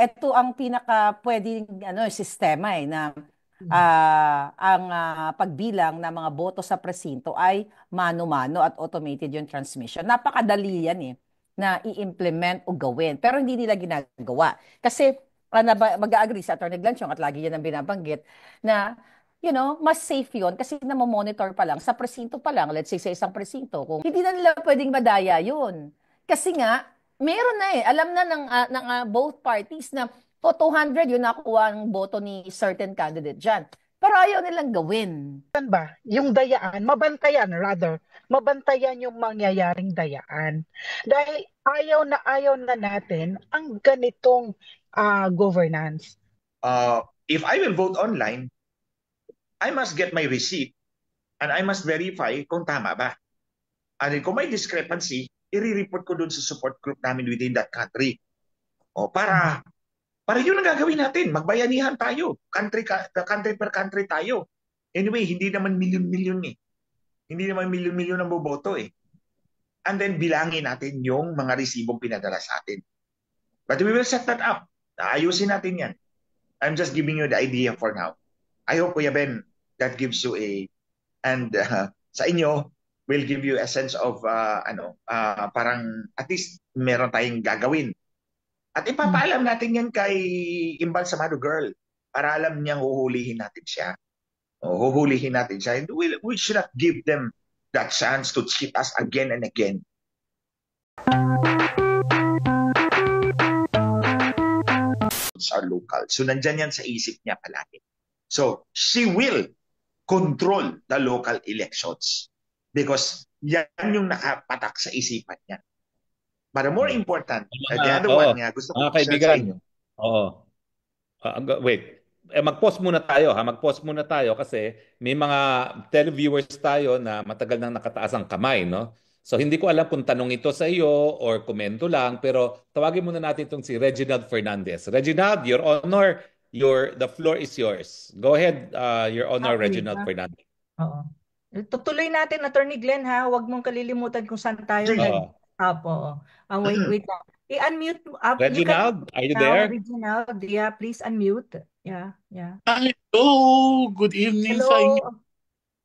ito ang pinaka pwedeng sistema na ang pagbilang ng mga boto sa presinto ay mano-mano at automated yung transmission. Napakadali yan na i-implement o gawin. Pero hindi nila ginagawa. Kasi mag-agree sa Atty. Glanchong at lagi yan ang binabanggit na mas safe yun kasi namomonitor pa lang sa presinto pa lang, let's say sa isang presinto, kung hindi na nila pwedeng madaya yun. Kasi nga, meron na alam na ng both parties na 200 yun nakuha ang boto ni certain candidate dyan. Pero ayaw nilang gawin. Ba? Yung dayaan, mabantayan yung mangyayaring dayaan. Dahil ayaw na natin ang ganitong governance. If I will vote online, I must get my receipt and I must verify kung tama ba. And kung may discrepancy, i-report ko dun sa support group namin within that country. Para yun ang gagawin natin. Magbayanihan tayo. Country per country tayo. Anyway, hindi naman milyon-milyon eh. Hindi naman milyon-milyon ang boboto eh. And then bilangin natin yung mga resibong pinadala sa atin. But we will set that up. Ayusin natin yan. I'm just giving you the idea for now. I hope, Kuya Ben, that gives you and sa inyo, will give you a sense of, parang at least meron tayong gagawin. At ipapaalam natin yan kay Imbal Samado Girl para alam niyang huhulihin natin siya. Huhulihin natin siya. We should not give them that chance to cheat us again and again. Are local. So nandyan yan sa isip niya palagi. So she will control the local elections because yan yung nakapatak sa isipan niya. But the more important, the other one nga, gusto ko share sa inyo. Oo. Wait. Mag-pause muna tayo ha. Mag-pause muna tayo kasi may mga televiewers tayo na matagal nang nakataas ang kamay, no? So hindi ko alam kung tanong ito sa iyo or komento lang, pero tawagin muna natin itong si Reginald Fernandez. Reginald, Your Honor, the floor is yours. Go ahead, Your Honor, Reginald Fernandez. Oo. Tutuloy natin, Attorney Glenn, ha? Huwag mong kalilimutan kung saan tayo nag-up. Wait lang. I-unmute. Reginald, are you there? Reginald, yeah, please unmute. Yeah. Hello, good evening Hello. sa inyo.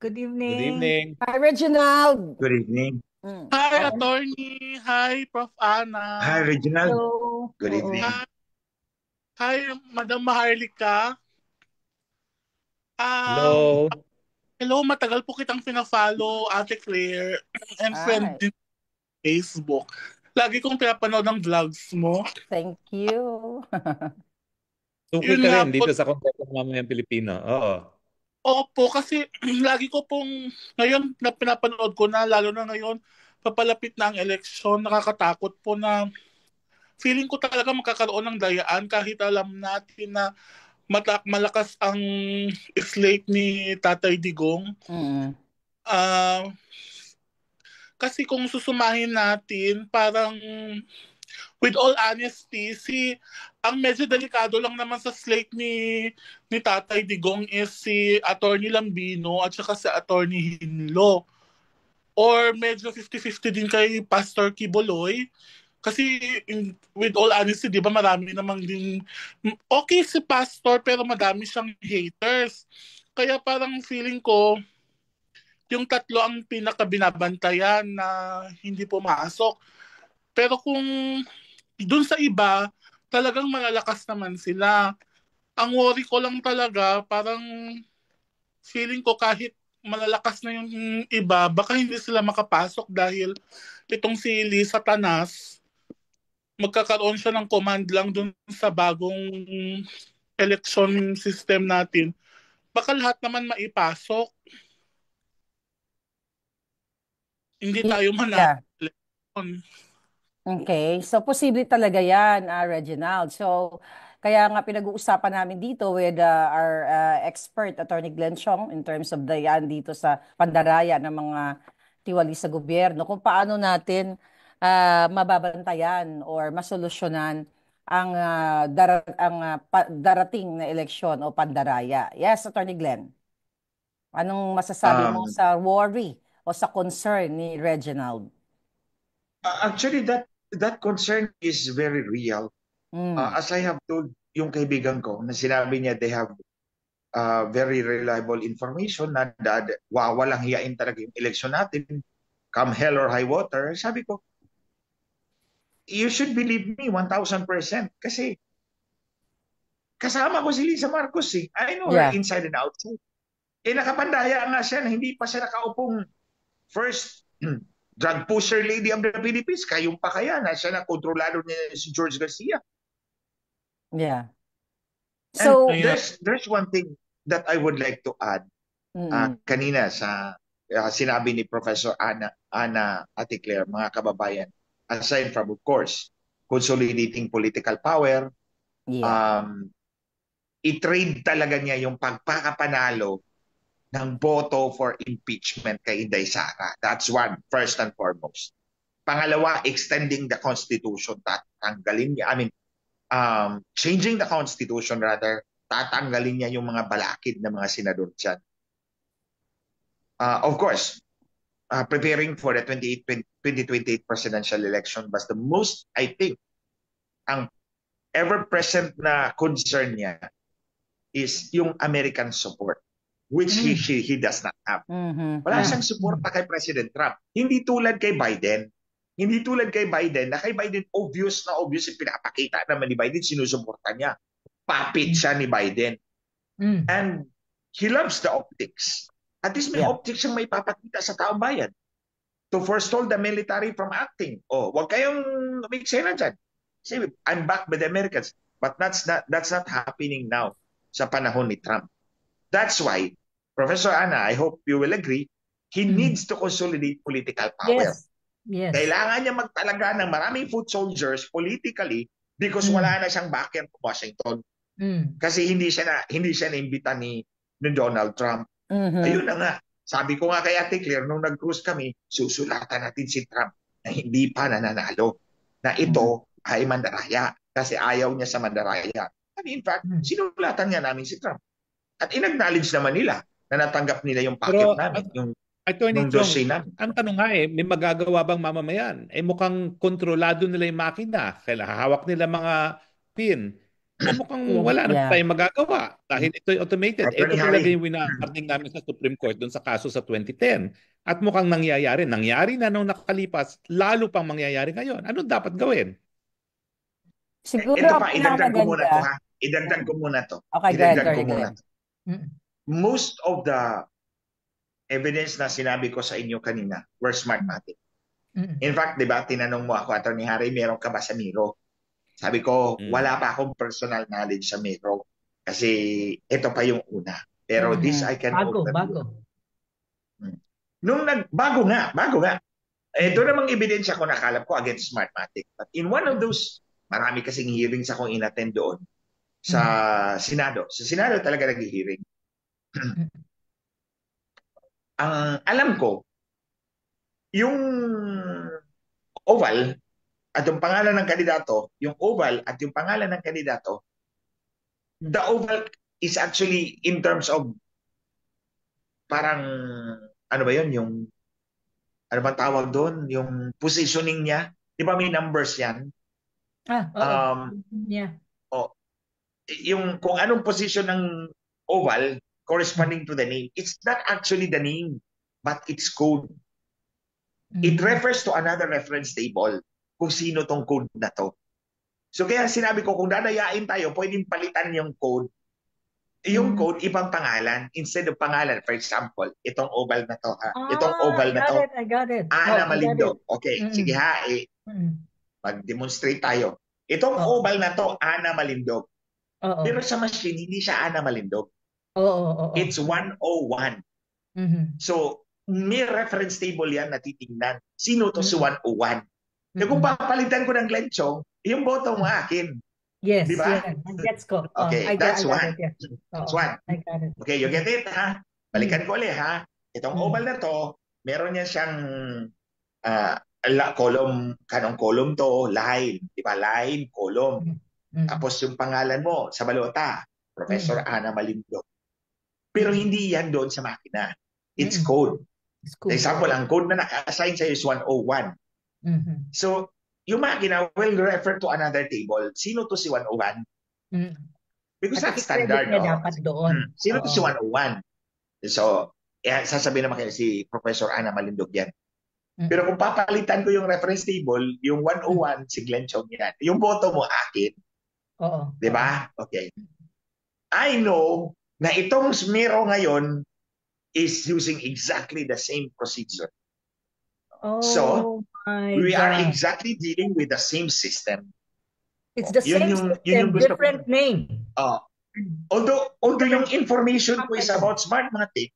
Good evening. Good evening. Hi, Reginald. Good evening. Hi, Attorney. Hi, Prof. Ana. Hi, Reginald. Hello. Good evening. Hi, Madam Maharlika. Hello. Hello, matagal po kitang pina-follow, Ate Claire, and friend din sa Facebook. Lagi kong pinapanood ang vlogs mo. Thank you. Suki ka rin dito sa Kongreso ng Mamamayang Pilipino. Oo. Opo, kasi lagi ko pong, ngayon na pinapanood ko na, lalo na ngayon, papalapit na ang eleksyon, nakakatakot po na feeling ko talaga magkakaroon ng dayaan kahit alam natin na malakas ang slate ni Tatay Digong. Kasi kung susumahin natin, parang with all honesty, ang medyo delikado lang naman sa slate ni Tatay Digong is si Attorney Lambino at saka si Attorney Hinlo. Or medyo 50-50 din kay Pastor Quiboloy. Kasi with all honesty, di ba marami namang din, okay si Pastor pero madami siyang haters. Kaya parang feeling ko, yung tatlo ang pinakabinabantayan na hindi pumasok. Pero kung dun sa iba, talagang malalakas naman sila. Ang worry ko lang talaga, parang feeling ko kahit malalakas na yung iba, baka hindi sila makapasok dahil itong si Lee Satanas, magkakaroon siya ng command lang dun sa bagong election system natin. Baka lahat naman maipasok. Hindi tayo manalo. Okay, so posible talaga yan, Reginald. So, kaya nga pinag-uusapan namin dito with our expert, Attorney Glenn Chong, in terms of dayan dito sa pandaraya ng mga tiwali sa gobyerno, kung paano natin mababantayan or masolusyonan ang, darating na eleksyon o pandaraya. Yes, Attorney Glenn. Anong masasabi mo sa worry o sa concern ni Reginald? Actually, that concern is very real. As I have told yung kaibigan ko na sinabi niya they have very reliable information na walang hiyain talaga yung eleksyon natin, come hell or high water. Sabi ko, you should believe me 1,000% kasi kasama ko si Lisa Marcos eh. I know her Yeah. inside and outside. Nakapandaya nga siya na hindi pa siya nakaupong first drug pusher lady of the Philippines. Kayong pa kaya na siya na kontrolado niya si George Garcia. Yeah. And So, there's one thing that I would like to add. Kanina sa sinabi ni Professor Ana Ate Claire, mga kababayan, aside from, of course, consolidating political power, yeah. i-trade talaga niya yung pagpakapanalo ng boto for impeachment kay Inday Sara. That's one, first and foremost. Pangalawa, extending the Constitution. Tatanggalin niya, changing the Constitution rather, tatanggalin niya yung mga balakid ng mga senador dyan. Of course, preparing for the 2028 presidential election was the most, I think, ang ever-present na concern niya is yung American support, which he does not have. Wala siyang suporta kay President Trump. Hindi tulad kay Biden. Hindi tulad kay Biden, na kay Biden obvious yung pinapakita naman ni Biden, sinusuporta niya. Puppet siya ni Biden. And he loves the optics. At least may optics siyang may papakita sa taong bayan to forestall the military from acting. Wag kayong umiksena dyan. Say, I'm back with the Americans. But that's not happening now sa panahon ni Trump. That's why, Professor Ana, I hope you will agree, he needs to consolidate political power. Yes. Kailangan niya magtalaga ng maraming foot soldiers politically because wala na siyang backer sa Washington. Kasi hindi siya naimbita ni Donald Trump. Ayun na nga. Sabi ko nga kay Ate Claire, nung nag-cruise kami, susulatan natin si Trump na hindi pa nananalo. Na ito ay mandaraya kasi ayaw niya sa mandaraya. And in fact, sinulatan nga namin si Trump. At in-acknowledge naman nila na natanggap nila yung packet namin, yung Attorney dossier Chong, namin. ang tanong nga may magagawa bang mamamayan? Mukhang kontrolado nila yung makina. Hawak nila mga pin. Mukhang wala na tayong magagawa dahil ito'y automated. Ito talaga yung wina-warning namin sa Supreme Court dun sa kaso sa 2010. At mukhang nangyayari. Nangyari na nung nakalipas, lalo pang mangyayari ngayon. Anong dapat gawin? Siguro ito pa, idagdag ko muna to ha. Idagdag ko muna to. Okay, idagdag ko muna to. Most of the evidence na sinabi ko sa inyo kanina were Smartmatic. In fact, di ba, tinanong mo ako, Attorney Harry, meron ka ba sa Miro? Sabi ko, wala pa akong personal knowledge sa Miro. Kasi ito pa yung una. Pero this I can Bago. Bago nga. Ito namang ebidensya ko nakalap ko against Smartmatic. But in one of those, marami kasing hearings akong inattend doon sa Senado. Sa Senado talaga nag-hearing. Ang alam ko, yung oval at yung pangalan ng kandidato, yung oval at yung pangalan ng kandidato, the oval is actually in terms of parang, ano ba yun, yung, ano bang tawag doon, yung positioning niya, di ba may numbers yan? Yung kung anong position ng oval, corresponding to the name. It's not actually the name, but it's code. It refers to another reference table kung sino tong code na to. So kaya sinabi ko, kung dadayain tayo, pwedeng palitan yung code. Yung code, ibang pangalan. Instead of pangalan, for example, itong oval na to. Itong oval na to. I got it. Ana Malindog. Okay, sige ha. Mag-demonstrate tayo. Itong oval na to, Ana Malindog. Pero sa machine, hindi siya Ana Malindog. It's 101. So, may reference table yan na titingnan. Sino to si 101? Kung papalitan ko ng Glenchong, yung boto mo akin. Yes, diba? Gets ko. Okay, that's one. That's one. I got it. Okay, you get it, ha? Balikan ko ulit, ha? Itong oval na to, meron niya siyang kanong column to, line. Diba? Line, column. Tapos yung pangalan mo sa balota, Professor Ana Malindog. Pero hindi yan doon sa makina. It's code. For example, ang code na naka-assign sa'yo is 101. So, yung makina will refer to another table. Sino to si 101? Mm. Because At that's i-credit standard. niya dapat doon. Sino to Oo. si 101? So, sasabihin naman kayo si Professor Ana Malindog yan. Pero kung papalitan ko yung reference table, yung 101, si Glenn Chong yan. Yung boto mo, akin. Oo. Di ba? Okay. I know na itong Smiro ngayon is using exactly the same procedure. So, we are exactly dealing with the same system. It's the Yun same yung system, gusto different name. Although yung information ko is about Smartmatic,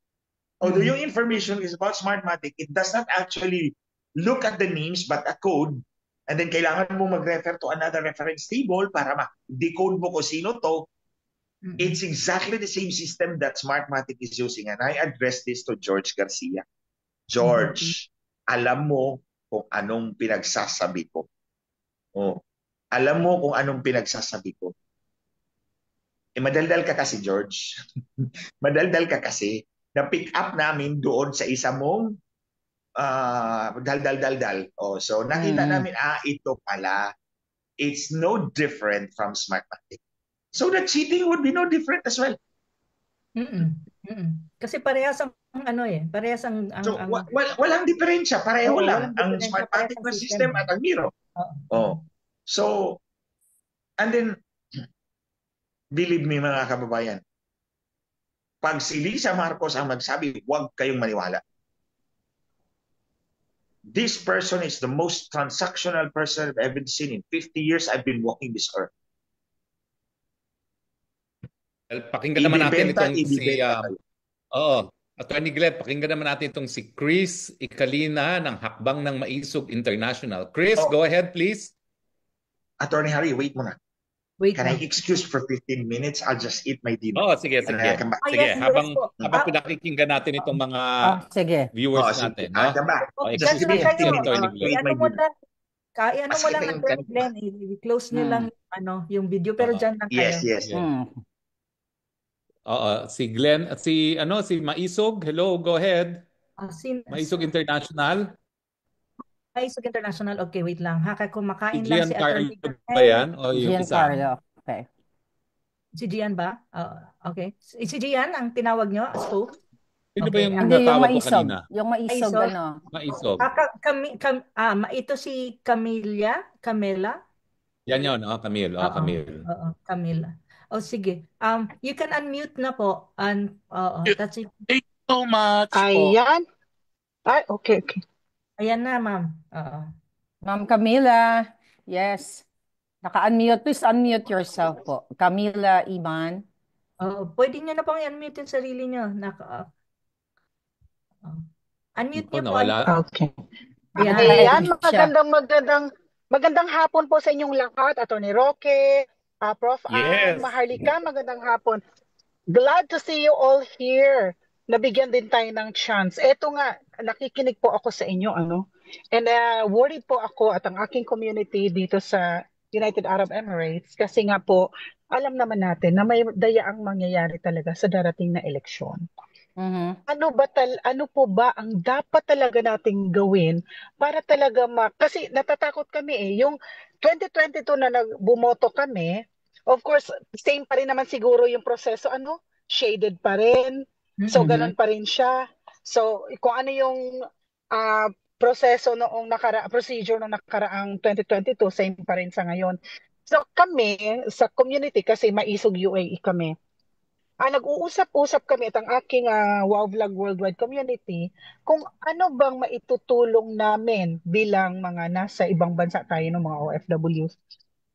yung information is about Smartmatic, it does not actually look at the names but a code, and then kailangan mo mag-refer to another reference table para ma-decode mo kung sino to. It's exactly the same system that Smartmatic is using, and I addressed this to George Garcia. George, alam mo kung anong pinagsasabi ko. Alam mo kung anong pinagsasabi ko. Madaldal ka kasi, George. Madaldal ka kasi. Na-pick up namin doon sa isa mong dal-dal-dal-dal. So nakita namin, ito pala. It's no different from Smartmatic. So the cheating would be no different as well. Kasi parehas ang parehas ang So walang diferensya, pareho lang ang Smartmatic na system at ang Miro. So and then believe me mga kababayan, pag si Lisa Marcos ang magsabi, huwag kayong maniwala. This person is the most transactional person I've ever seen in 50 years I've been walking this earth. Pakinggan naman natin itong Attorney Glenn, pakinggan naman natin itong si Chris Icalina ng Hakbang ng Maisog International. Chris, go ahead please. Attorney Harry, wait muna. Can I excuse for 15 minutes? I'll just eat my dinner. Sige. Sige, habang pinakikinggan natin itong mga viewers natin. Just give me 15 minutes. Ano mo lang Attorney Glenn, i-close nyo lang yung video, pero dyan lang kayo. Yes. Si Glenn at si Maisog. Hello, go ahead. Maisog International. Maisog International. Okay, wait lang. Kumakain Si lang si Attorney Giancarlo ba yan? O yung isa? Giancarlo. Okay. Si Gian ba? Okay. Si Gian ang tinawag nyo as host? Sino ba yung Hindi, yung natawag ko Maisog. kanina? Yung Maisog, Maisog. Ito si Camila? Yan yun, Camille. Camila. Sige. You can unmute na po. That's it. Thank you so much. Ayan. Okay. Ayan na, ma'am. Ma'am Camila. Yes. Naka-unmute. Please unmute yourself po. Camila Iman. Pwede niyo na pong i-unmute yung sarili niyo. Unmute niyo po. Okay. Ayan, magandang hapon po sa inyong lahat. Attorney Roque, Prof. Ann, Maharlika, magandang hapon. Glad to see you all here. Nabigyan din tayo ng chance. Eto nga, nakikinig po ako sa inyo, and worried po ako at ang aking community dito sa United Arab Emirates kasi nga po, alam naman natin na may dayaang mangyayari talaga sa darating na eleksyon. Ano po ba ang dapat talaga nating gawin para talaga kasi natatakot kami yung 2022 na bumoto kami, of course, same pa rin naman siguro yung proseso, shaded pa rin. So, ganun pa rin siya. So, kung ano yung proseso procedure noong nakaraang 2022, same pa rin sa ngayon. So, kami, sa community, kasi Maisog UAE kami, nag-uusap-usap kami at ang aking Wow Vlog Worldwide Community kung ano bang maitutulong namin bilang mga nasa ibang bansa tayo ng mga OFWs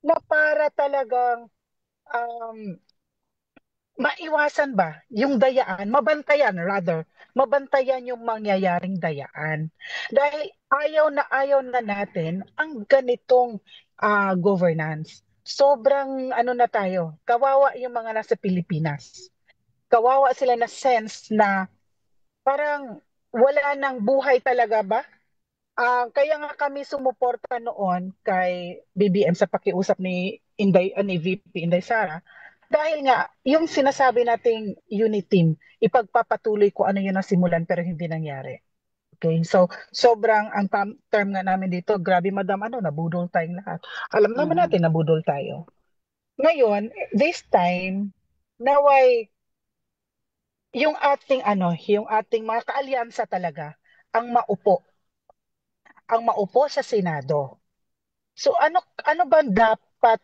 na para talagang maiwasan ba yung dayaan, mabantayan yung mangyayaring dayaan. Dahil ayaw na natin ang ganitong governance. Sobrang na tayo, kawawa yung mga nasa Pilipinas. Kawawa sila na sense na parang wala nang buhay talaga ba? Kaya nga kami sumuporta noon kay BBM sa pakiusap ni VP Inday Sara. Dahil nga, yung sinasabi nating unit team, ipagpapatuloy ko ano yun ang simulan pero hindi nangyari. Okay, so sobrang ang term nga namin dito, grabe madam, nabudol tayong lahat. Alam naman natin nabudol tayo. Ngayon, this time, naway yung ating mga kaalyansa talaga ang maupo sa Senado. So ano ba dapat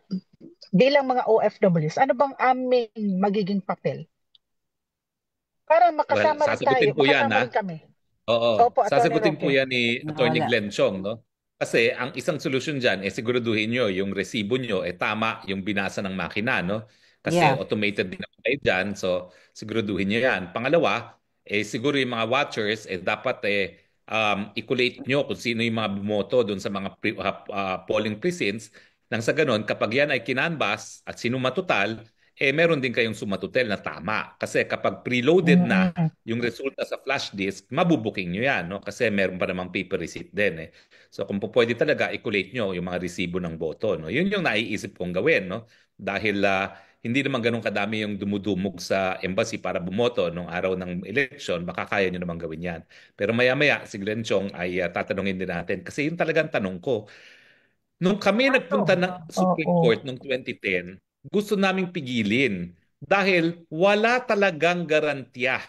bilang mga OFWs, ano bang aming magiging papel? Para Well, makasama rin tayo, sasagutin ko yan, makasama ha? rin kami. Oo, Opo, Attorney sasagutin po Roque. yan ni Attorney Wala. Glenn Chong, no? Kasi ang isang solusyon dyan, siguraduhin nyo yung resibo nyo, tama yung binasa ng makina, no? Kasi Yeah. automated din naman kayo dyan, so siguraduhin nyo yan. Pangalawa, siguro yung mga watchers, dapat i-collate nyo kung sino yung mga bumoto doon sa mga polling precincts. Nang sa ganun, kapag yan ay kinanbas at sino matutal, meron din kayong sumatutel na tama. Kasi kapag preloaded na, Mm. yung resulta sa flash disk, mabubuking nyo yan, no? Kasi meron pa namang paper receipt din, eh. So kung po pwede talaga, i-collate nyo yung mga resibo ng boto, no? Yun yung naiisip kong gawin, no? Dahil hindi naman ganun kadami yung dumudumog sa embassy para bumoto nung araw ng election, baka kaya nyo naman gawin yan. Pero maya-maya, si Glenn Chong ay tatanungin din natin. Kasi yun talagang tanong ko. Nung kami nagpunta ng Supreme Oo. Court noong 2010, gusto naming pigilin dahil wala talagang garantiya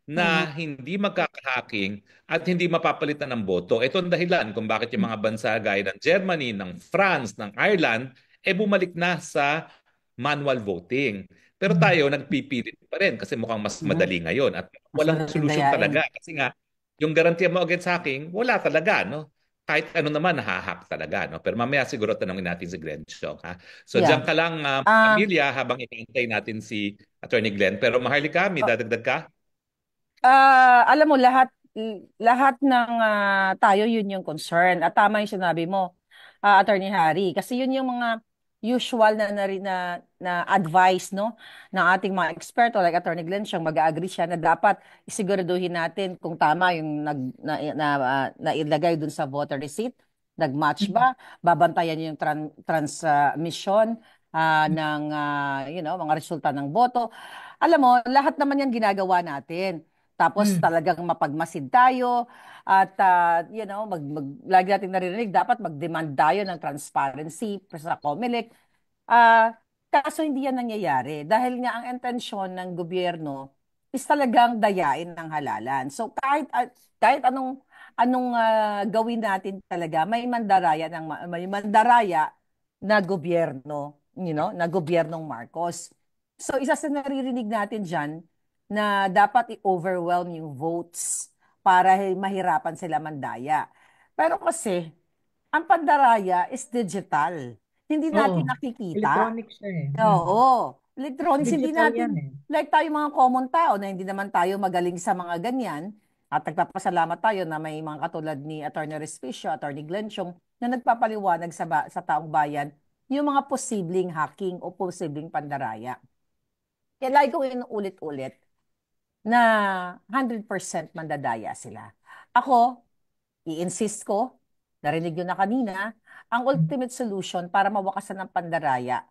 na hindi magkakahaking at hindi mapapalitan ng boto. Ito ang dahilan kung bakit yung mga bansa gaya ng Germany, ng France, ng Ireland, bumalik na sa manual voting. Pero tayo nagpipilit pa rin kasi mukhang mas madali ngayon at Mas walang madaling solusyon dayain. talaga. Kasi nga, yung garantiya mo against hacking, wala talaga, no? Kahit ano naman, nahahak talaga, no? Pero mamaya siguro tanongin natin si Glenn Chong, ha? So, diyan Yeah. ka lang, Ah, Amelia, habang ikintay natin si Attorney Glenn. Pero Maharlika, may dadagdag ka? alam mo lahat ng tayo yun yung concern at tama yung sinabi mo, Attorney Harry, kasi yun yung mga usual na advice, no, ng ating mga eksperto like Attorney Glenn siyang mag-agree siya na dapat isiguraduhin natin kung tama yung nailagay dun sa voter receipt, nag-match ba, babantayan yung transmission ng mga resulta ng boto. Alam mo, lahat naman yan ginagawa natin. Tapos talagang mapagmasid tayo at lagi natin naririnig dapat mag-demand tayo ng transparency sa COMELEC. Ah, kaso hindi yan nangyayari dahil nga ang intensyon ng gobyerno is talagang dayain ng halalan. So kahit anong gawin natin talaga may mandaraya na gobyerno, na gobyernong Marcos. So isa sa naririnig natin diyan na dapat i-overwhelm yung votes para mahirapan sila mandaya. Pero kasi, ang pandaraya is digital. Hindi Oo. natin nakikita. Electronic siya eh. Oo. Electronics, hindi Digital yan natin, eh. like tayo mga common tao na hindi naman tayo magaling sa mga ganyan, at nagpapasalamat tayo na may mga katulad ni Attorney Respicio, Attorney Glenn Chong, na nagpapaliwanag sa taong bayan yung mga posibleng hacking o posibleng pandaraya. Kaya lagi ko inuulit-ulit na 100% mandadaya sila. Ako, i-insist ko, narinig nyo na kanina, ang ultimate solution para mawakasan ng pandaraya,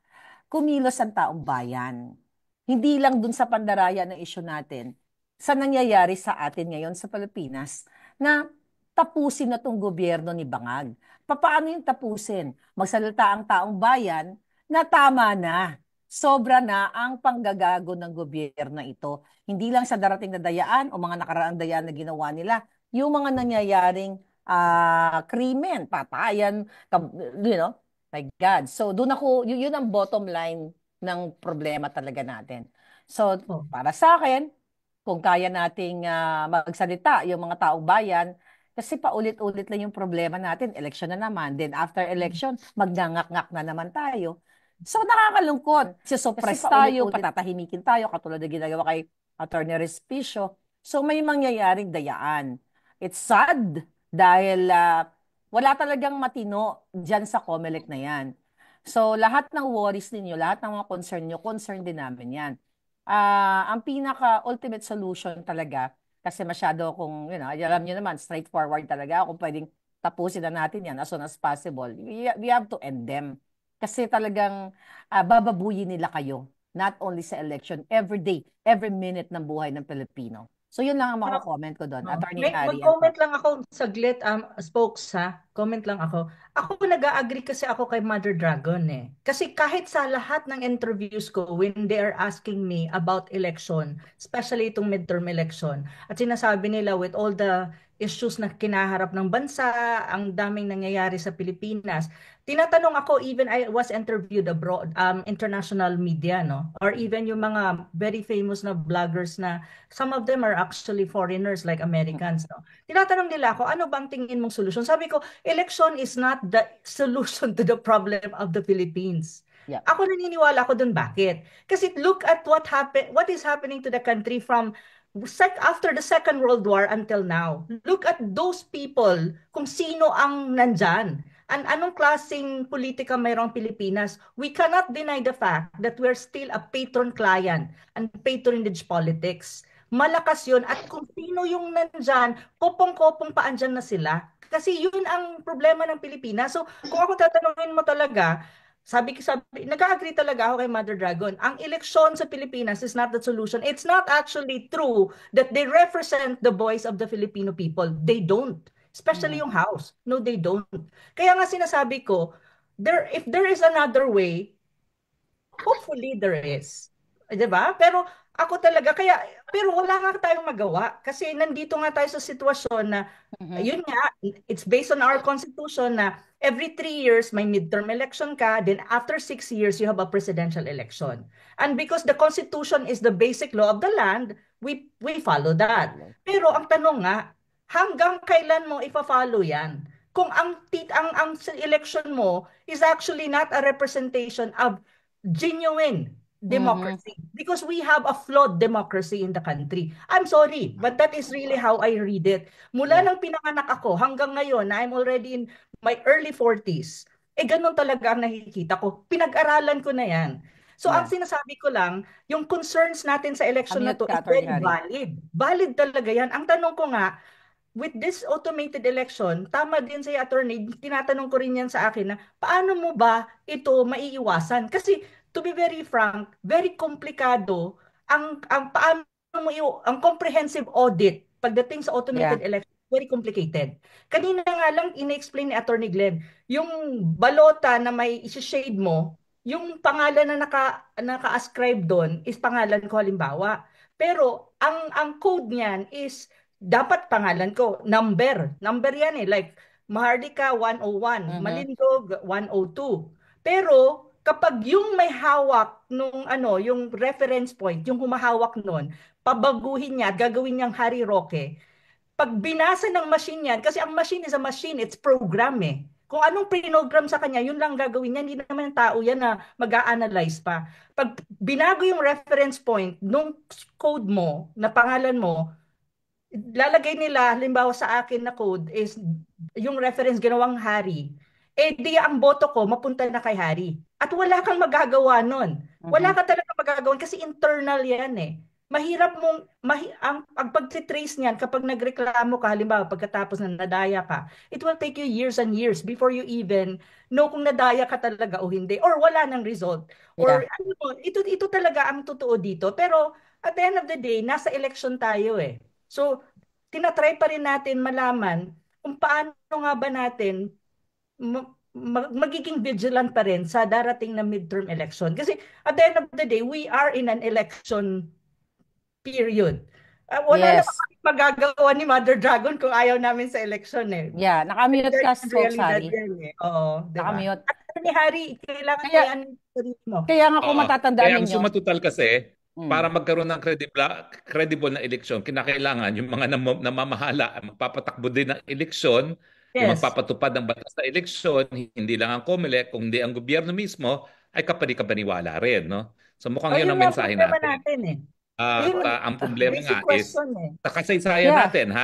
kumilos ang taong bayan. Hindi lang dun sa pandaraya na issue natin, sa nangyayari sa atin ngayon sa Pilipinas, na tapusin na tong gobyerno ni Bangag. Paano yung tapusin? Magsalita ang taong bayan na tama na. Sobra na ang panggagago ng gobyerno ito. Hindi lang sa darating na dayaan o mga nakaraang dayaan na ginawa nila, yung mga nangyayaring krimen, patayan, my God. So, doon yun ang bottom line ng problema talaga natin. So, Oh. para sa akin, kung kaya nating magsalita yung mga taong bayan, kasi paulit-ulit lang yung problema natin, election na naman. Then after election, magnangak-ngak na naman tayo. So nakakalungkot. Suppress tayo, patatahimikin tayo, katulad ng ginagawa kay Attorney Respicio. So may mangyayaring dayaan. It's sad dahil wala talagang matino dyan sa COMELEC na yan. So lahat ng worries ninyo, lahat ng mga concern nyo, concern din namin yan. Ang pinaka-ultimate solution talaga, kasi masyado kung, alam nyo naman, straightforward talaga, kung pwedeng tapusin na natin yan as soon as possible. We have to end them. Kasi talagang bababuyin nila kayo, not only sa election, every day, every minute ng buhay ng Pilipino. So yun lang ang comment ko doon, Attorney Harry. Mag-comment lang ako saglit, spokes ha. Comment lang ako. Ako nag-agree kasi ako kay Mother Dragon eh. Kasi kahit sa lahat ng interviews ko when they are asking me about election, especially itong midterm election, at sinasabi nila with all the issues na kinaharap ng bansa, ang daming nangyayari sa Pilipinas, tinatanong ako, even I was interviewed abroad, international media, no? Or even yung mga very famous na vloggers na some of them are actually foreigners like Americans, no? Tinatanong nila ako, ano bang tingin mong solusyon? Sabi ko, election is not the solution to the problem of the Philippines. Yeah. Ako naniniwala ako dun. Bakit? Kasi look at what is happening to the country from after the Second World War until now. Look at those people, kung sino ang nandyan. Anong klaseng politika mayroong Pilipinas? We cannot deny the fact that we're still a patron client and patronage politics. Malakas yun. At kung sino yung nandyan, kopong-kopong pa andyan na sila. Kasi yun ang problema ng Pilipinas. So kung ako tatanungin mo talaga, nag-agree talaga ako kay Mother Dragon. Ang eleksyon sa Pilipinas is not the solution. It's not actually true that they represent the voice of the Filipino people. They don't. Especially yung House. No, they don't. Kaya nga sinasabi ko, if there is another way, hopefully there is. 'Di ba? Pero ako talaga, pero wala nga tayong magawa. Kasi nandito nga tayo sa sitwasyon na, yun nga, it's based on our constitution na every 3 years may midterm election ka, then after 6 years you have a presidential election. And because the constitution is the basic law of the land, we follow that. Pero ang tanong nga, hanggang kailan mo ifa-follow yan? Kung ang election mo is actually not a representation of genuine democracy, because we have a flawed democracy in the country. I'm sorry, but that is really how I read it. Mula nang pinanganak ako hanggang ngayon na I'm already in my early 40s, ganun talaga ang nakikita ko. Pinag-aralan ko na yan. So ang sinasabi ko lang, yung concerns natin sa election na to is very valid. Valid talaga yan. Ang tanong ko nga, with this automated election, tama din sa attorney, tinatanong ko rin yan sa akin na paano mo ba ito maiiwasan? Kasi to be very frank, very komplikado ang paano mo ang comprehensive audit pagdating sa automated election, very complicated. Kanina nga lang ina-explain ni Attorney Glenn, yung balota na may i-shade mo, yung pangalan na naka-ascribe doon is pangalan ko halimbawa. Pero ang code niyan is dapat pangalan ko, number yan eh, like Mahardika 101, Malindog 102. Pero kapag yung may hawak nung yung reference point, yung humahawak nun, pabaguhin niya at gagawin niyang Harry Roque, pag binasa ng machine yan, kasi ang machine is a machine, it's program eh. Kung anong program sa kanya, yun lang gagawin niya. Hindi naman ng tao yan na mag-a-analyze pa. Pag binago yung reference point nung code mo, na pangalan mo, lalagay nila, halimbawa sa akin na code is yung reference ginawang Harry, di ang boto ko mapunta na kay Harry. At wala kang magagawa nun. Wala ka talaga magagawa kasi internal yan eh. Mahirap mong, ang pag-trace niyan kapag nagreklamo ka, halimbawa pagkatapos na nadaya ka, it will take you years and years before you even know kung nadaya ka talaga o hindi. Or wala ng result. Or ito talaga ang totoo dito. Pero at the end of the day, nasa election tayo eh. So, tinatry pa rin natin malaman kung paano nga ba natin magiging vigilant pa rin sa darating na midterm election. Kasi at the end of the day, we are in an election period. Wala na magagawa ni Mother Dragon kung ayaw namin sa election eh. Yeah, nakamute ka, Harry. Oo, diba? Nakamute. At ni Harry, kailangan yan mo. Kaya nga kung matatandaan ninyo. Kaya ang sumatotal kasi, para magkaroon ng credible na eleksyon, kinakailangan yung mga namamahala, magpapatakbo din ng eleksyon, yung magpapatupad ng batas na eleksyon, hindi lang ang COMELEC, kundi ang gobyerno mismo, ay kapani-kapaniwala rin. No? So mukhang yun ang mensahe natin. Ang problema nga is, sa kasaysayan natin,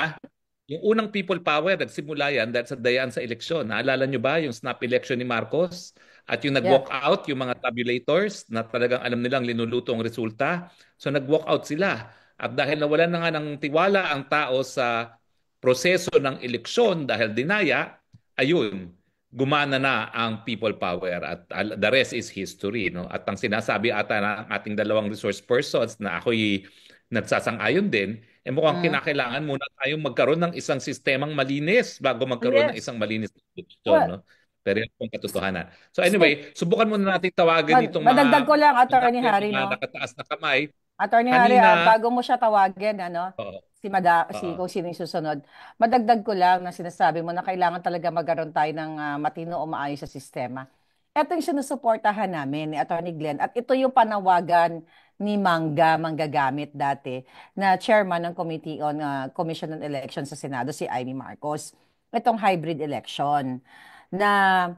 yung unang people power, nagsimula yan dahil sa dayaan sa eleksyon. Naalala nyo ba yung snap election ni Marcos? At yung nag-walk out, yung mga tabulators na talagang alam nilang linuluto ang resulta. So nag-walk out sila. At dahil nawalan na nga ng tiwala ang tao sa proseso ng eleksyon dahil dinaya, ayun, gumana na ang people power at the rest is history. No? At ang sinasabi ata ng ating dalawang resource persons na ako'y nagsasang-ayon din, mukhang Mm. kinakailangan muna tayong magkaroon ng isang sistemang malinis bago magkaroon ng Yes. isang malinis na solusyon, Well, no? Pero yan po ang katotohanan. So Steve, anyway, subukan muna natin tawagan itong mga madagdag ko lang, Attorney natin, Harry, mga no? nakataas na kamay. Attorney Harry, Kanina, bago mo siya tawagin, ano, oo, si oo, kung sino yung susunod, madagdag ko lang na sinasabi mo na kailangan talaga magkaroon tayo ng matino o maayos sa sistema. Ito yung sinusuportahan namin ni Attorney Glenn at ito yung panawagan ni Manggagamit dati na chairman ng Committee on Commission on Elections sa Senado, si Amy Marcos. Itong hybrid election na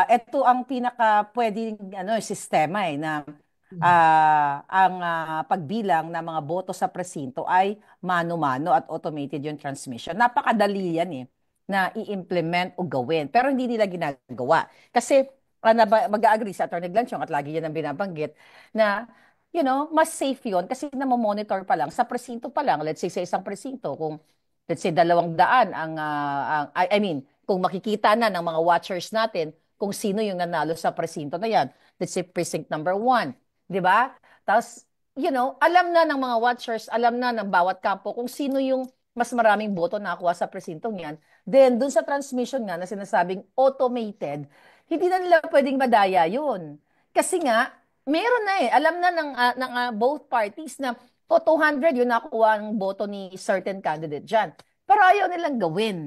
ito ang pinaka pwedeng sistema na ang pagbilang ng mga boto sa presinto ay mano-mano at automated yung transmission. Napakadali yan na i-implement o gawin. Pero hindi nila ginagawa. Kasi mag-agree sa Atty. Glanchong at lagi yan ang binabanggit na mas safe yun kasi namomonitor pa lang sa presinto pa lang. Let's say sa isang presinto, kung let's say 200 I mean, kung makikita na ng mga watchers natin kung sino yung nanalo sa presinto na yan. Let's say precinct number 1. 'Di ba? Tapos, alam na ng mga watchers, alam na ng bawat kampo kung sino yung mas maraming boto nakuha sa presintong yan. Then, dun sa transmission nga na sinasabing automated, hindi na nila pwedeng madaya yun. Kasi nga, meron na alam na ng both parties na 200 yun nakuha ang boto ni certain candidate dyan. Pero ayaw nilang gawin.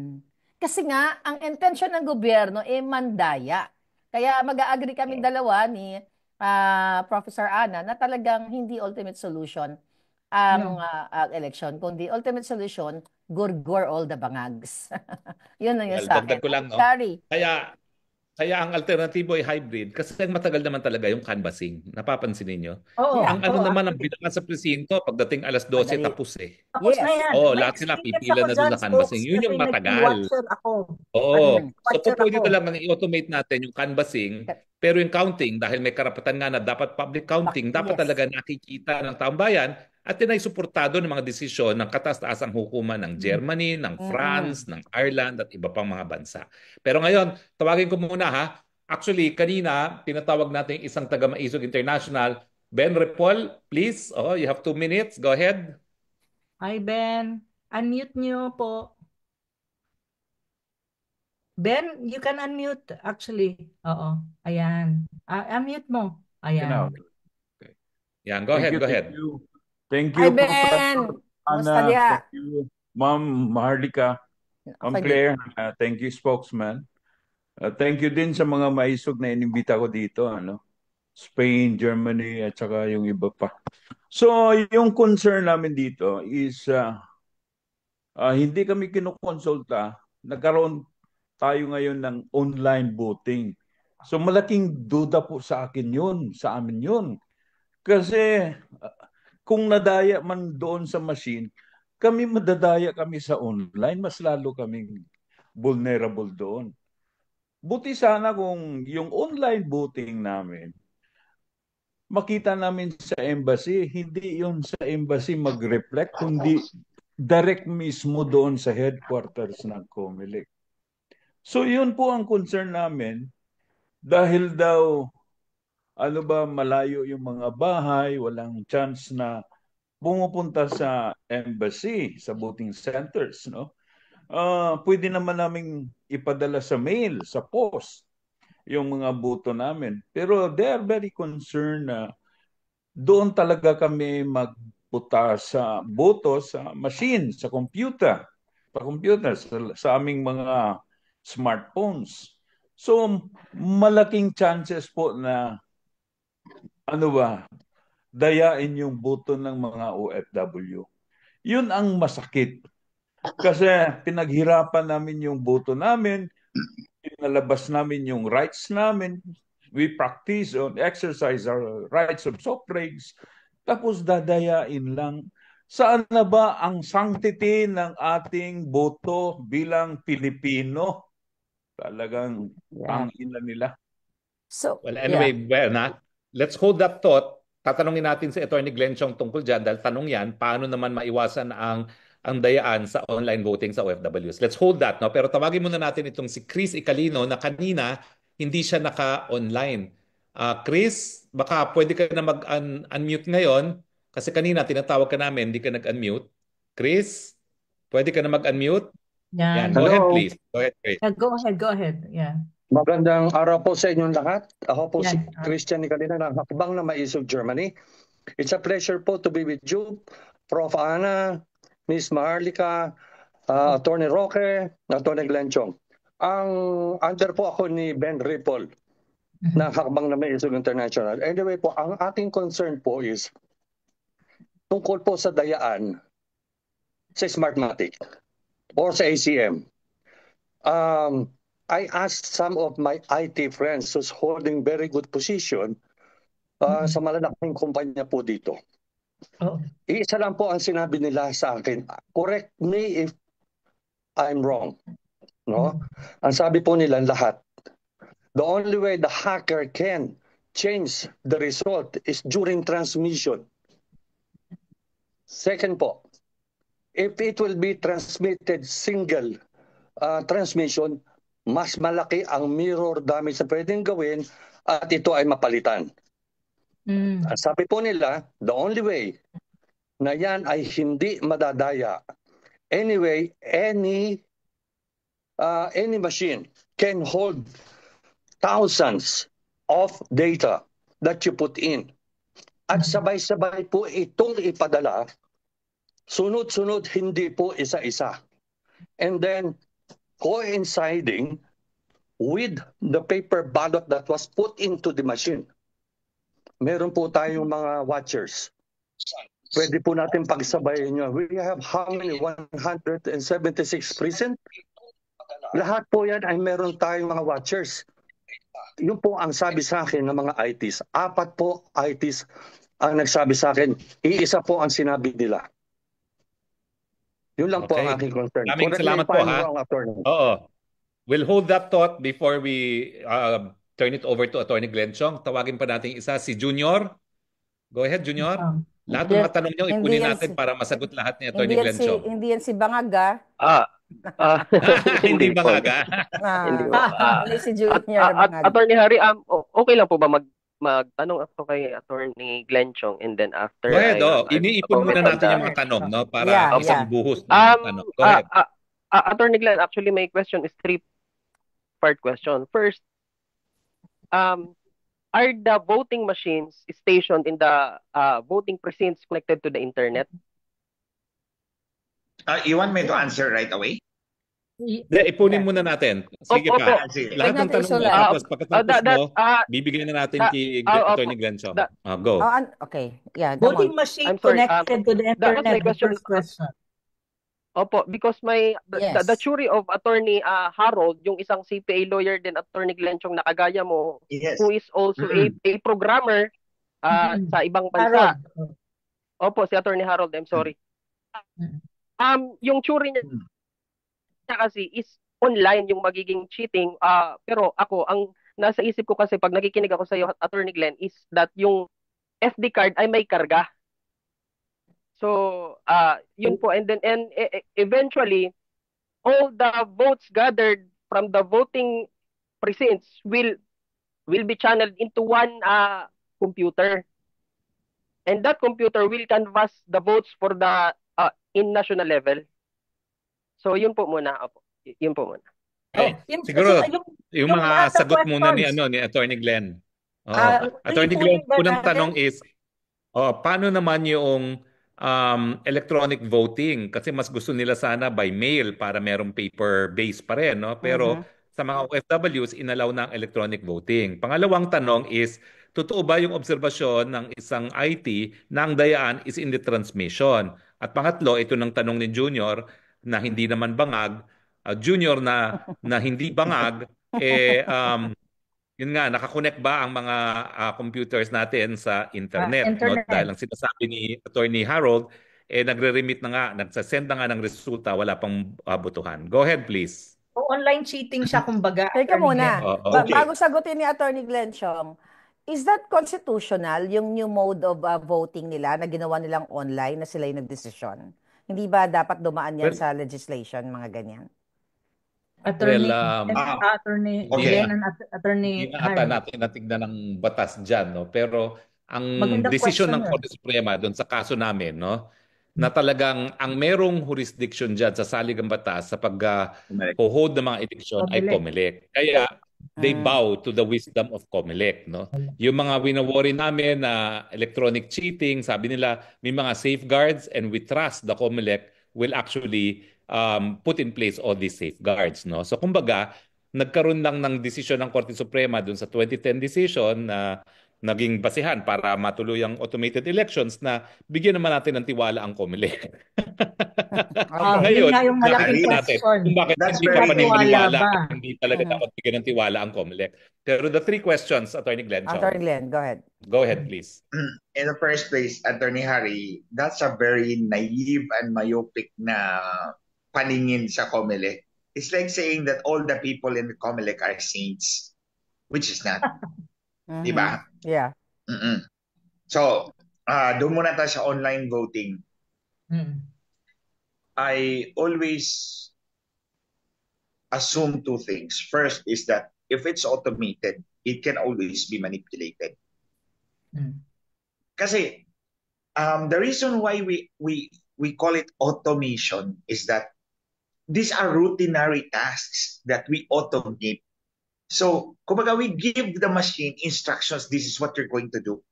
Kasi nga, ang intention ng gobyerno mandaya. Kaya mag-agree kami dalawa ni Professor Ana na talagang hindi ultimate solution ang election, kundi ultimate solution, gurgur all the bangags. Yun lang yun well, sa akin. dagdag ko lang, no? Sorry. Kaya ang alternatibo ay hybrid kasi matagal naman talaga yung canvassing. Napapansin ninyo? Oo. Ang naman ang bilangan sa presinto, pagdating alas 12, Madali. tapos Tapos Yes. na yan. Oo, May lahat sila experience pipila ako na doon dyan, sa canvassing. folks, Yun kasi yung matagal. nag-watcher ako. Oo. So, Nag-watcher pwede ako. na lang i-automate natin yung canvassing, pero yung counting, dahil may karapatan nga na dapat public counting, dapat Yes. talaga nakikita ng taong bayan at yun ay suportado ng mga desisyon ng kataas-taasang hukuman ng Germany, ng France, ng Ireland at iba pang mga bansa. Pero ngayon, tawagin ko muna ha. Actually, kanina, tinatawag natin isang taga-Maisog International. Ben Repol, please. Oh, you have 2 minutes. Go ahead. Hi, Ben. Unmute niyo po. Ben, you can unmute actually. Oo. Ayan. Unmute mo. Ayan. Okay. Yan, go ahead, go ahead. Thank Hi, you, Ben. Professor Kumusta Ana. diya? Thank you, Ma'am Maharlika. Ma'am Okay, Claire. Thank you, spokesman. Thank you din sa mga maisog na inimbita ko dito. Spain, Germany, at saka yung iba pa. So, yung concern namin dito is hindi kami kinukonsulta. Nagkaroon tayo ngayon ng online voting. So, malaking duda po sa akin yun, sa amin yun. Kasi kung nadaya man doon sa machine, kami madadaya kami sa online, mas lalo kaming vulnerable doon. Buti sana kung yung online voting namin, makita namin sa embassy, hindi yun sa embassy mag-reflect, kundi direct mismo doon sa headquarters ng COMELEC. So yun po ang concern namin, dahil daw, malayo yung mga bahay, walang chance na pumupunta sa embassy, sa voting centers, no? Pwede naman naming ipadala sa mail, sa post, yung mga boto namin. Pero they are very concerned na doon talaga kami magputa sa boto sa machine, sa computer, sa aming mga smartphones. So, malaking chances po na, dayain yung boto ng mga OFW. Yun ang masakit. Kasi pinaghirapan namin yung boto namin, pinalabas namin yung rights namin, we practice on exercise our rights of suffrage, tapos dadayain lang. Saan na ba ang sanctity ng ating boto bilang Pilipino? Talagang ang ina nila. So, Well, anyway, let's hold that thought. Tatanungin natin si Attorney Glenn Chong tungkol dyan dahil tanong yan, paano naman maiwasan ang dayaan sa online voting sa OFWs. Let's hold that, no? Pero tawagin muna natin itong si Chris Icalino na kanina hindi siya naka-online. Chris, baka pwede ka na mag-unmute ngayon Kasi kanina tinatawag ka namin, hindi ka nag-unmute. Chris, pwede ka na mag-unmute? Yan, Yan. go ahead Hello, please. Go ahead, Chris. Go ahead. Yeah. magandang araw po sa inyong lahat. Ako po si Yan. Christian Nicolina ng Hakbang na Maisog, Germany. It's a pleasure po to be with you, Prof. Ana, Miss Maharlika, Attorney Roque, Attorney Glenn Chong. Ang under po ako ni Ben Ripple ng Hakbang na Maisog International. Anyway po, ang ating concern po is tungkol po sa dayaan sa Smartmatic or sa ACM. I asked some of my IT friends who's holding very good position sa malalaking kumpanya po dito. Oh. Isa lang po ang sinabi nila sa akin. Correct me if I'm wrong. No? Ang sabi po nila lahat, the only way the hacker can change the result is during transmission. Second po, if it will be transmitted single transmission, mas malaki ang mirror damage na pwedeng gawin at ito ay mapalitan. Ang sabi po nila, the only way na yan ay hindi madadaya. Anyway, any machine can hold thousands of data that you put in. At sabay-sabay po itong ipadala, sunod-sunod, hindi po isa-isa. And then, coinciding with the paper ballot that was put into the machine. Meron po tayong mga watchers. Pwede po natin pagsabayin nyo. We have how many? 176 prison? Lahat po yan ay meron tayong mga watchers. Yun po ang sabi sa akin ng mga ITs. 4 po ITs ang nagsabi sa akin. Iisa po ang sinabi nila. Yun lang po ang aking concern. Maraming salamat po, ha? Oo. We'll hold that thought before we turn it over to Attorney Glenn Chong. Tawagin pa natin isa, si Junior. Go ahead, Junior. Lahat ng mga tanong nyo, ipunin natin para masagot lahat ni Attorney Glenn Chong. Hindi yan si Bangaga. Hindi Bangaga. Hindi si Junior Bangaga. Attorney Harry, okay lang po ba magtanong ako kay Attorney Glenn Chong and then after... Go ahead, iniipon muna natin yung mga tanong, no? Para isang buhos ng tanong. Go ahead. Attorney Glenn, actually my question is 3-part question. First, are the voting machines stationed in the voting precincts connected to the internet? You want me to answer right away? Ipunin muna natin. Sige pa. Lahat ng tanong mo. Tapos pagkatapos mo, bibigyan na natin kay Attorney Glenn Chong. Go. Okay. Yeah, voting machine connected to the internet. The first question. Opo, because the jury of Attorney Harold, yung isang CPA lawyer din, Attorney Glenn Chong na kagaya mo, who is also a programmer sa ibang bansa. Opo, si Attorney Harold, I'm sorry. Yung jury niya kasi is online yung magiging cheating. Pero ako, ang nasa isip ko kasi pag nakikinig ako sa iyo, Attorney Glenn, is that yung SD card ay may karga. So, yun po. And then eventually, all the votes gathered from the voting precincts will be channeled into one computer. And that computer will canvass the votes for the in national level. So, yun po muna. Yun po muna. Siguro, yung mga sagot muna ni Attorney Glenn. Attorney Glenn, unang tanong is, paano naman yung electronic voting? Kasi mas gusto nila sana by mail para merong paper base pa rin, no? Pero sa mga OFWs, inalaw na ang electronic voting. Pangalawang tanong is, totoo ba yung obserbasyon ng isang IT na ang dayaan is in the transmission? At pangatlo, ito ng tanong ni Junior na hindi naman bangag, Junior na hindi bangag, yun nga, nakakonect ba ang mga computers natin sa internet? No? Dahil ang sinasabi ni Attorney Harold, nagre-remit na nga, nagsasend na nga ng resulta, wala pang botohan. Go ahead, please. Online cheating siya, kumbaga. Teka muna, bago sagutin ni Attorney Glenn Chong, is that constitutional, yung new mode of voting nila na ginawa nilang online na sila yung nagdesisyon? Hindi ba dapat dumaan yan sa legislation, mga ganyan? Attorney Hindi ata natin natignan ng batas dyan, no? Pero ang Magandang desisyon question ng yun. Korte Suprema doon sa kaso namin, no, na talagang ang merong jurisdiction diyan sa saligang batas sa pag-hold ng mga eleksyon ay Comelec. COMELEC. Kaya they Mm. bow to the wisdom of COMELEC, no. Yung mga wino-worry namin na electronic cheating, sabi nila may mga safeguards and we trust the COMELEC will actually put in place all these safeguards, no. So kumbaga, nagkaroon lang ng desisyon ng Korte Suprema doon sa 2010 decision na naging basihan para matuloy ang automated elections na bigyan naman natin ng tiwala ang COMELEC. Okay. Yun Ngayon, nga yung malaking nakikita natin question. kung bakit That's hindi ka very Nagkatiwala paniniwala ba? at hindi talaga dapat bigyan ng tiwala ang COMELEC. Pero the three questions, Attorney Glenn Chong. Attorney Glenn, go ahead. Go ahead, please. In the first place, Attorney Harry, that's a very naive and myopic na paningin sa COMELEC. It's like saying that all the people in the COMELEC are saints, which is not. Mhm. Diba? Yeah. Mm-mm. So, doon muna tayo sa online voting. I always assume two things. First is that if it's automated, it can always be manipulated. Kasi the reason why we call it automation is that these are routinary tasks that we automate. So, kumbaga we give the machine instructions, this is what you're going to do.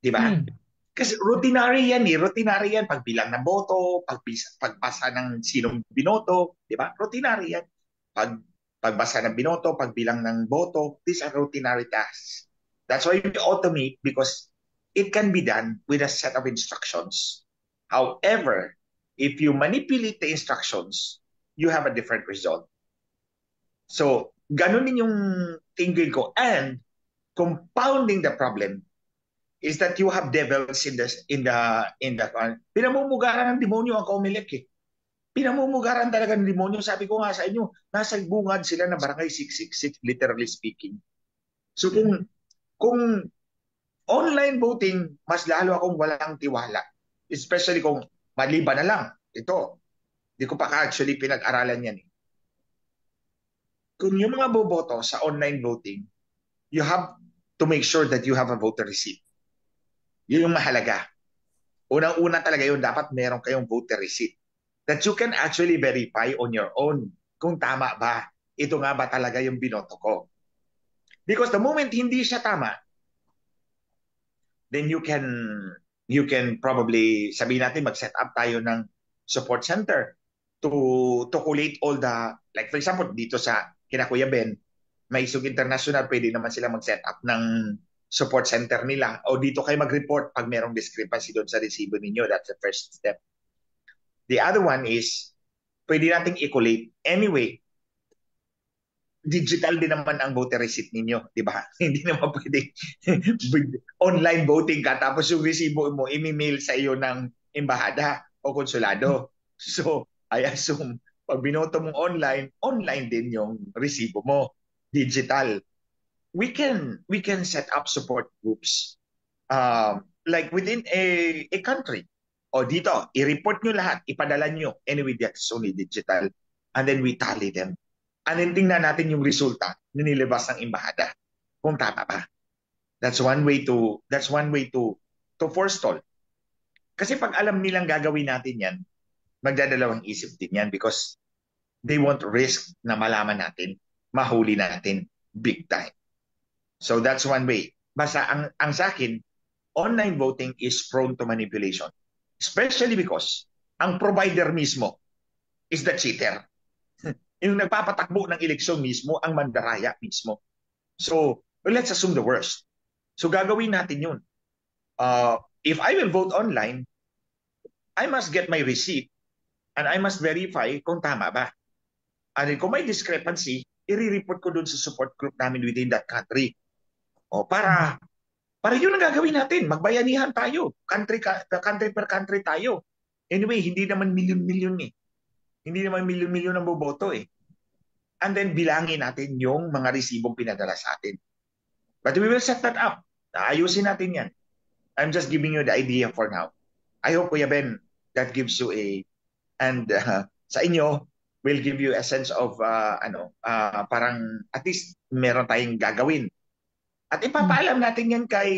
Diba? Kasi routinary yan eh. Routinary yan. Pagbilang ng boto, pagbasa ng sinong binoto. Diba? Routinary yan. Pagbasa ng binoto, pagbilang ng boto. These are routinary tasks. That's why we automate because it can be done with a set of instructions. However, if you manipulate the instructions, you have a different result. So, ganun din yung tingin ko. And compounding the problem is that you have devils in the pinamumugaran ng demonyo ang COMELEC eh. Pinamumugaran talaga ng demonyo. Sabi ko nga sa inyo, nasa bungad sila na barangay 666, literally speaking. So kung online voting, mas lalo akong walang tiwala. Especially kung maliban na lang. Ito, di ko pa actually pinag-aralan yan eh. Kung yung mga boboto sa online voting, you have to make sure that you have a voter receipt. Yun yung mahalaga. Unang-una talaga yun, dapat meron kayong voter receipt that you can actually verify on your own kung tama ba. Ito nga ba talaga yung binoto ko? Because the moment hindi siya tama, then you can probably, sabihin natin, mag-set up tayo ng support center to collate all the, like for example, dito sa kina Kuya Ben, may Isog International, pwede naman sila mag-set up ng support center nila. O dito kayo mag-report pag merong discrepancy doon sa resibo ninyo. That's the first step. The other one is, pwede nating i-collate. Anyway, digital din naman ang voter receipt ninyo, di ba? Hindi naman pwede online voting ka tapos yung resibo mo i-mail sa iyo ng embahada o konsulado. So, I assume, pag binoto mong online din yung resibo mo. Digital. We can set up support groups like within a country. O dito, i-report nyo lahat, ipadala nyo. Anyway, that's only digital. And then we tally them. And then tingnan natin yung resulta na nilabas ng embahada. Kung tama ba. That's one way to forestall. Kasi pag alam nilang gagawin natin yan, magdadalawang isip din yan because they won't risk na malaman natin, mahuli natin big time. So that's one way. Basta ang sa akin, online voting is prone to manipulation. Especially because ang provider mismo is the cheater. Yung nagpapatakbo ng eleksyon mismo, ang mandaraya mismo. So, let's assume the worst. So gagawin natin yun. If I will vote online, I must get my receipt and I must verify kung tama ba. And kung may discrepancy, i-report ko dun sa support group namin within that country. O para yun ang gagawin natin. Magbayanihan tayo. Country per country tayo. Anyway, hindi naman milyon-milyon eh. Hindi naman milyon-milyon ang boboto eh. And then bilangin natin yung mga resibong pinadala sa atin. But we will set that up. Ayusin natin yan. I'm just giving you the idea for now. I hope, Kuya Ben, that gives you sa inyo, will give you a sense of, parang at least meron tayong gagawin. At ipapaalam natin yan kay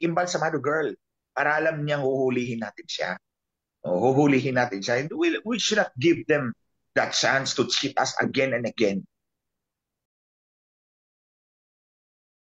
Imbalsamado Girl para alam niyang huhulihin natin siya. Huhulihin natin siya. And we should not give them that chance to cheat us again and again.